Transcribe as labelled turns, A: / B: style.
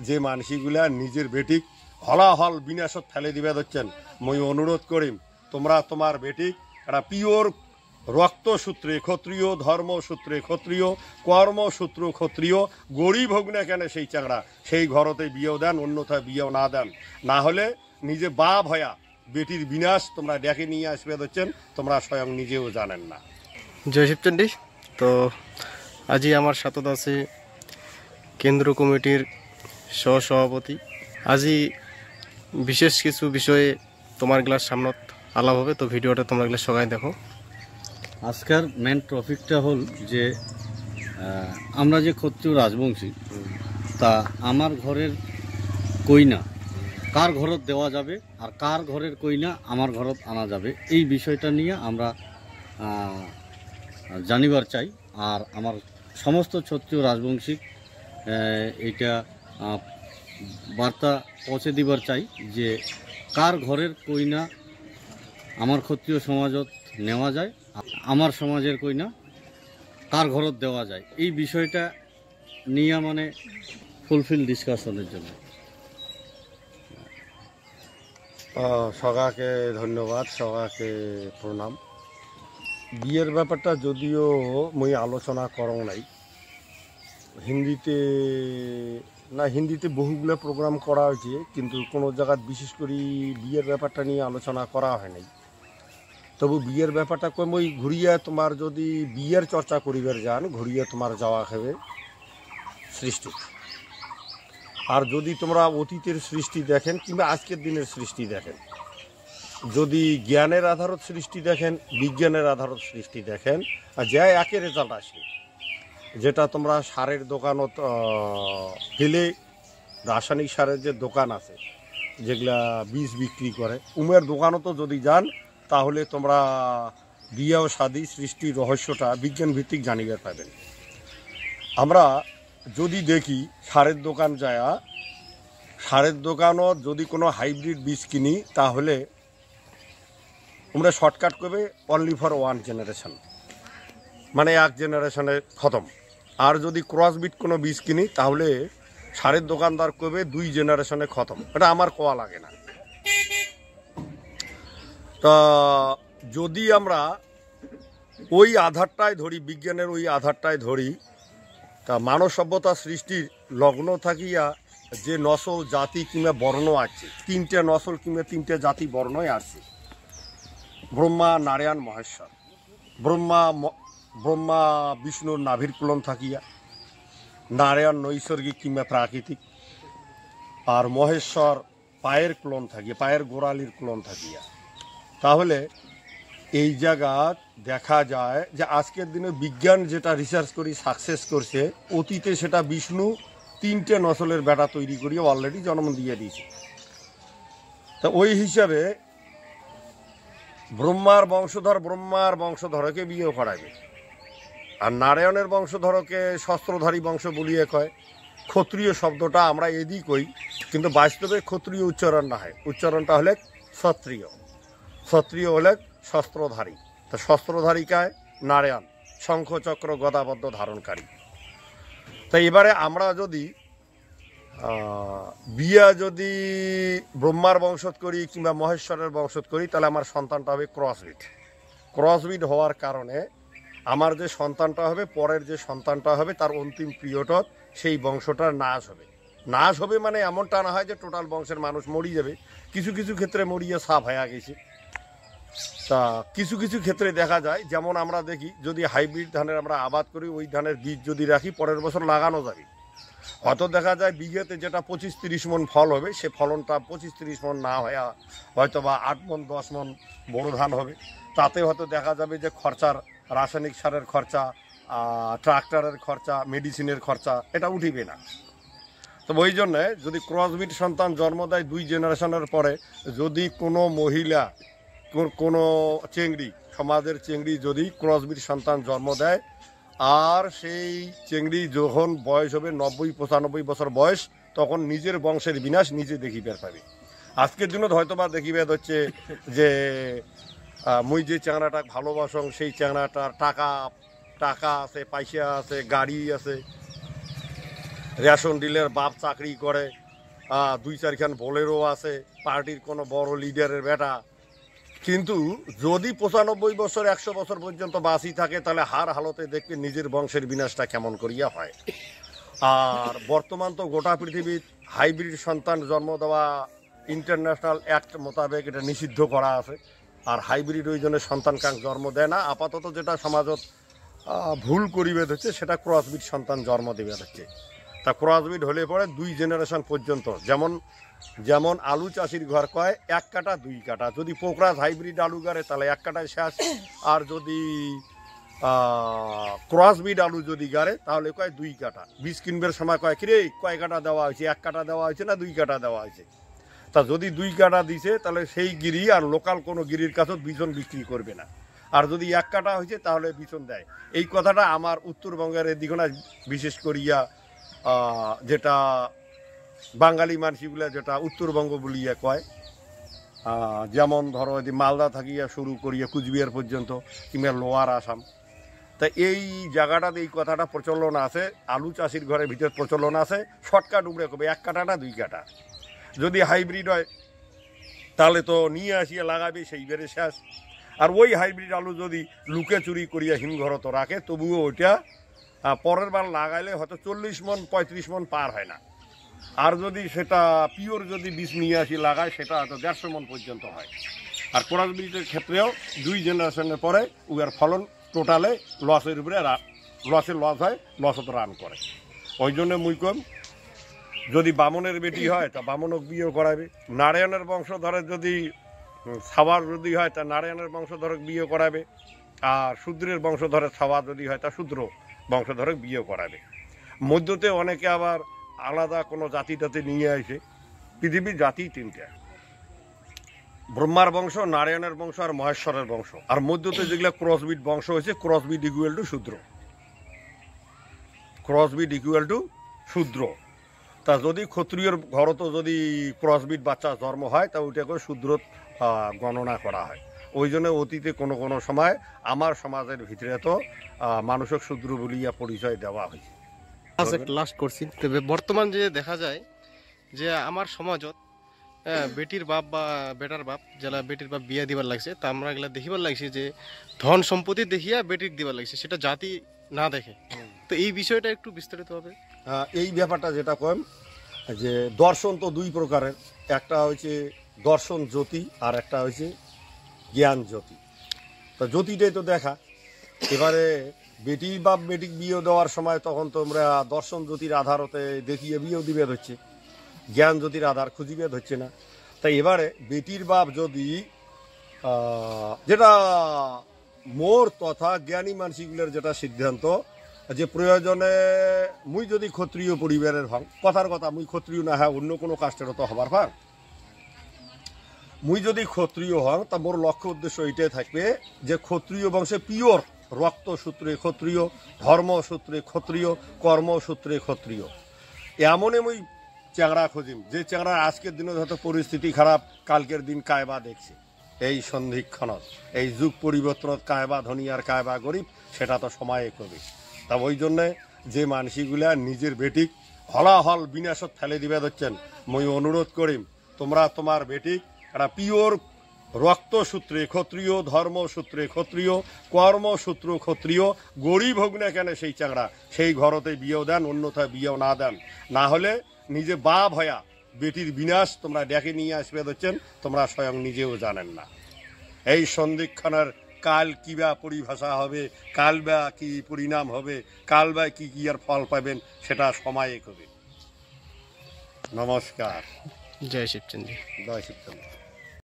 A: যে মানসিগুলা নিজের বেটিক হলাহল বিনাশত ফেলে দিবে ধরছেন, মই অনুরোধ করিম তোমরা তোমার বেটিক একটা পিওর রক্তসূত্রে ক্ষত্রিয়, ধর্মসূত্রে ক্ষত্রিয়, কর্মসূত্র ক্ষত্রিয়, গরিব হোক না কেন সেই চাংড়া সেই ঘরতে বিয়েও দেন, অন্যথায় বিয়েও না দেন। না হলে নিজে বাপ হয়া বেটির বিনাশ তোমরা ডেকে নিয়ে আসবে ধরছেন, তোমরা স্বয়ং নিজেও জানেন না।
B: জয় শিবচণ্ডী। তো আজি আমার সাথে আছে কেন্দ্র কমিটির সহসভাপতি। আজি বিশেষ কিছু বিষয়ে তোমার গ্লাস সামনত আলাপ হবে, তো ভিডিওটা তোমরা গ্লাস সবাই দেখো।
C: আজকের মেন টপিকটা হল যে আমরা যে ক্ষত্রিয় রাজবংশী, তা আমার ঘরের কইনা কার ঘরত দেওয়া যাবে আর কার ঘরের কইনা আমার ঘরত আনা যাবে, এই বিষয়টা নিয়ে আমরা জানিবার চাই। আর আমার সমস্ত ক্ষত্রিয় রাজবংশী এইটা বার্তা পৌঁছে দিবার চাই যে কার ঘরের কইনা আমার ক্ষত্রিয় সমাজত নেওয়া যায়, আমার সমাজের কইনা কার ঘরত দেওয়া যায়, এই বিষয়টা নিয়ে মানে ফুলফিল ডিসকাশনের জন্য।
A: সবাইকে ধন্যবাদ, সবাইকে প্রণাম। বিয়ের ব্যাপারটা যদিও মই আলোচনা করং নাই, হিন্দিতে বহুগুলো প্রোগ্রাম করা হয়েছে, কিন্তু কোনো জায়গায় বিশেষ করে বিয়ের ব্যাপারটা নিয়ে আলোচনা করা হয় নাই। তবু বিয়ের ব্যাপারটা কম ওই ঘুরিয়ে তোমার যদি বিয়ের চর্চা করিবার যান, ঘুরিয়ে তোমার যাওয়া হবে সৃষ্টি। আর যদি তোমরা অতীতের সৃষ্টি দেখেন কিংবা আজকের দিনের সৃষ্টি দেখেন, যদি জ্ঞানের আধারত সৃষ্টি দেখেন, বিজ্ঞানের আধারত সৃষ্টি দেখেন, আর যা একই রেজাল্ট আসে। যেটা তোমরা সারের দোকানত ফেলে, রাসায়নিক সারের যে দোকান আছে যেগুলা বীজ বিক্রি করে, উমের দোকানও যদি যান, তাহলে তোমরা বিয়ে ও শাদী সৃষ্টির রহস্যটা বিজ্ঞান ভিত্তিক জানিবার পাবেন। আমরা যদি দেখি সারের দোকান যায়, সারের দোকানও যদি কোনো হাইব্রিড বীজ কিনি, তাহলে আমরা শর্টকাট করবে অনলি ফর ওয়ান জেনারেশন, মানে এক জেনারেশনে খতম। আর যদি ক্রসবিট কোনো বীজ কিনি, তাহলে সারের দোকানদার করবে 2 জেনারেশনে খতম। এটা আমার কোয়া লাগে না। তা যদি আমরা ওই আধারটায় ধরি, বিজ্ঞানের ওই আধারটায় ধরি, তা মানব সভ্যতা সৃষ্টির লগ্ন থাকিয়া যে নসল জাতি কিংবা বর্ণ আছে, 3টে নসল কিংবা 3টে জাতি বর্ণই আছে। ব্রহ্মা, নারায়ণ, মহেশ্বর। ব্রহ্মা বিষ্ণুর নাভির কুলন থাকিয়া, নারায়ণ নৈসর্গিক কিংবা প্রাকৃতিক, আর মহেশ্বর পায়ের কুলন থাকিয়া, পায়ের গোড়ালির কুলন থাকিয়া। তাহলে এই জায়গা দেখা যায় যে আজকের দিনে বিজ্ঞান যেটা রিসার্চ করি সাকসেস করছে, অতীতে সেটা বিষ্ণু 3টে নসলের বেটা তৈরি করিয়ে অলরেডি জন্ম দিয়ে দিয়েছে। তা ওই হিসাবে ব্রহ্মার বংশধরকে বিয়ে করাবে, আর নারায়ণের বংশধরকে শস্ত্রধারী বংশ বলিয়ে কয়। ক্ষত্রিয় শব্দটা আমরা এদিক কই, কিন্তু বাস্তবে ক্ষত্রিয় উচ্চারণ না হয়, উচ্চারণটা হলে ক্ষত্রিয়। ক্ষত্রিয় হলে শস্ত্রধারী। তা শস্ত্রধারিকায় নারায়ণ, শঙ্খচক্র গদাবদ্ধ ধারণকারী। তাই এবারে আমরা যদি বিয়া যদি ব্রহ্মার বংশত করি কিংবা মহেশ্বরের বংশত করি, তাহলে আমার সন্তানটা হবে ক্রসবিট হওয়ার কারণে আমার যে সন্তানটা হবে, পরের যে সন্তানটা হবে, তার অন্তিম পিরিয়ডত সেই বংশটার নাশ হবে মানে এমনটা না হয় যে টোটাল বংশের মানুষ মরিয়ে যাবে। কিছু কিছু ক্ষেত্রে মরিয়ে সাফ হয়ে গেছে। তা কিছু কিছু ক্ষেত্রে দেখা যায়, যেমন আমরা দেখি যদি হাইব্রিড ধানের আমরা আবাদ করি, ওই ধানের বীজ যদি রাখি, পরের বছর লাগানো যাবে। হয়তো দেখা যায় বিঘেতে যেটা 25-30 মন ফল হবে, সে ফলনটা 25-30 মন না হয়ে হয়তো বা 8 মন 10 মন বড় ধান হবে। তাতে হয়তো দেখা যাবে যে খরচার, রাসায়নিক সারের খরচা, ট্রাক্টরের খরচা, মেডিসিনের খরচা এটা উঠিবে না। তো ওই জন্যে যদি ক্রসবিট সন্তান জন্ম দেয় 2 জেনারেশনের পরে, যদি কোনো মহিলা, কোনো চেংড়ি, সমাজের চেংড়ি যদি ক্রসবিট সন্তান জন্ম দেয়, আর সেই চেংড়ি যখন বয়স হবে 90-95 বছর বয়স, তখন নিজের বংশের বিনাশ নিজে দেখিবে পাবে। আজকের দিনত হয়তো বা দেখিবে হচ্ছে যে মুই যে চ্যাংড়াটা ভালোবাসং, সেই চ্যাংড়াটার টাকা আছে, পয়সা আছে, গাড়ি আছে, রেশন ডিলের বাপ চাকরি করে, 2-4খান বোলেরো আছে, পার্টির কোনো বড় লিডারের বেটা। কিন্তু যদি 95 বছর 100 বছর পর্যন্ত বাঁচি থাকে, তাহলে হার হালতে দেখবে নিজের বংশের বিনাশটা কেমন করিয়া হয়। আর বর্তমান তো গোটা পৃথিবীর হাইব্রিড সন্তান জন্ম দেওয়া ইন্টারন্যাশনাল অ্যাক্ট মোতাবেক এটা নিষিদ্ধ করা আছে। আর হাইব্রিড ওই জন্য সন্তান কাঙ্ক জন্ম দেয় না। আপাতত যেটা সমাজত ভুল করিবে হচ্ছে, সেটা ক্রসবিড সন্তান জন্ম দেবে হচ্ছে। তা ক্রসবিড হলে পরে 2 জেনারেশন পর্যন্ত, যেমন আলু চাষির ঘর কয় 1 কাটা 2 কাটা, যদি পোকরাজ হাইব্রিড আলু গাড়ে তাহলে 1 কাটায় শেষ। আর যদি ক্রসবিড আলু যদি গাড়ে তাহলে কয় 2 কাটা। বীজ কিনবার সময় কয় কিরে কয় কাটা দেওয়া হয়েছে, 1 কাটা দেওয়া হয়েছে না 2 কাটা দেওয়া হয়েছে। তা যদি 2 কাটা দিছে তাহলে সেই গিরি আর লোকাল কোনো গিরির কাছে বিচন বিক্রি করবে না। আর যদি 1 কাটা হয়েছে তাহলে বিচন দেয়। এই কথাটা আমার উত্তরবঙ্গের এদিকে না, বিশেষ করিয়া যেটা বাঙালি মানুষগুলা যেটা উত্তরবঙ্গ বলিয়া কয়, যেমন ধরো মালদা থাকিয়া শুরু করিয়া কুচবিহার পর্যন্ত কিংবা লোয়ার আসাম। তা এই জায়গাটাতে এই কথাটা প্রচলন আছে, আলু চাষির ঘরের ভিতর প্রচলন আছে। শর্টকাট উপরে কবে 1 কাটা না 2 কাটা। যদি হাইব্রিড হয় তাহলে তো নিয়ে আসিয়া লাগাবে, সেই বেড়ে শেষ। আর ওই হাইব্রিড আলু যদি লুকে চুরি করিয়া হিমঘর তো রাখে, তবুও ওইটা পরের বার লাগাইলে হয়তো 40 মন 35 মন পার হয় না। আর যদি সেটা পিওর যদি বীজ নিয়ে আসি লাগায়, সেটা হয়তো 150 মন পর্যন্ত হয়। আর ক্রসবিডের ক্ষেত্রেও 2 জেনারেশনের পরে উয়ার ফলন টোটালে লসের উপরে লস হয়, লসত রান করে। ওই জন্য মুই কম, যদি বামনের বেটি হয় তা বামনক বিয়ে করাবে, নারায়ণের বংশধরের যদি সাবার যদি হয় তা নারায়ণের বংশধরক বিয়ে করাবে, আর শূদ্রের বংশধরের সাবার যদি হয় তা শূদ্র বংশধরক বিয়ে করাবে। মধ্যতে অনেকে আবার আলাদা কোনো জাতি টাতি নিয়ে আসে। পৃথিবীর জাতি 3টা, ব্রহ্মার বংশ, নারায়ণের বংশ আর মহেশ্বরের বংশ। আর মধ্যতে যেগুলো ক্রসবিড বংশ হয়েছে, ক্রসবিড ইকুয়াল টু শূদ্র, ক্রসবিড ইকুয়াল টু শূদ্র। তা যদি ক্ষত্রিয়র ঘরত যদি ক্রসবিড বাচ্চা জন্ম হয় তা ওইটাকে শূদ্র গণনা করা হয়। ওই জন্য অতীতে কোনো সময় আমার সমাজের ভিতরে তো মানুষক শূদ্র বলিয়া পরিচয় দেওয়া হয়েছে।
B: লাস্ট করছি, তবে বর্তমান যে দেখা যায় যে আমার সমাজত বেটির বাপ বা বেটার বাপ যারা বেটির বাপ বিয়া দিবার লাগছে, তা আমরা এগুলা দেখিবার লাগছে যে ধন সম্পত্তি দেখিয়া বেটির দিবার লাগছে, সেটা জাতি না দেখে। তো এই বিষয়টা একটু বিস্তারিত হবে।
A: এই ব্যাপারটা যেটা কম, যে দর্শন তো 2 প্রকারের, একটা হচ্ছে দর্শন জ্যোতি আর একটা হচ্ছে জ্ঞান জ্যোতি। তো জ্যোতিটাই তো দেখা। এবারে বেটির বাপ বেটিক বিয়ে দেওয়ার সময় তখন তোমরা দর্শন জ্যোতির আধারতে দেখিয়ে বিয়েও দিবে হচ্ছে, জ্ঞান জ্যোতির আধার খুঁজিবে হচ্ছে না। তাই এবারে বেটির বাপ যদি যেটা মোর তথা জ্ঞানী মানসিকগুলোর যেটা সিদ্ধান্ত, যে প্রয়োজনে মুই যদি ক্ষত্রিয় পরিবারের হং, কথার কথা মুই ক্ষত্রিয় না হয় অন্য কোনো কাস্টেরও তো হবার পার, মুই যদি ক্ষত্রিয় হং তা মোর লক্ষ্য উদ্দেশ্য এইটাই থাকবে যে ক্ষত্রিয় বংশে পিওর রক্ত সূত্রে ক্ষত্রিয়, ধর্মসূত্রে ক্ষত্রিয়, কর্মসূত্রে ক্ষত্রিয়। এমনই মুই চ্যাংড়া খুঁজিম যে চ্যাংড়া আজকের দিনে হয়তো পরিস্থিতি খারাপ, কালকের দিন কায়বা দেখছে। এই সন্ধিক্ষণত, এই যুগ পরিবর্তনত কায়বা ধনী আর কায়বা গরিব, সেটা তো সময়ে কবি। তা ওই জন্যে যে মানসিগুলা নিজের বেটিক হলাহল বিনাশত ফেলে দিবে ধরছেন, মই অনুরোধ করিম তোমরা তোমার বেটিক একটা পিওর রক্তসূত্রে ক্ষত্রিয়, ধর্মসূত্রে ক্ষত্রিয়, কর্মসূত্র ক্ষত্রিয়, গরিব হোক না কেন সেই চাংড়া, সেই ঘরতে বিয়েও দেন, অন্যথায় বিয়েও না দেন। না হলে নিজে বাপ হয়া বেটির বিনাশ তোমরা ডেকে নিয়ে আসবে ধরছেন, তোমরা স্বয়ং নিজেও জানেন না। এই সন্ধিক্ষণের কাল কি বা পরিভাষা হবে, কাল বা কি পরিণাম হবে, কাল বা কি কি আর ফল পাবেন, সেটা সময়ে কবে। নমস্কার।
B: জয় শিবচন্দ্র।
A: জয় শিবচন্দ্র।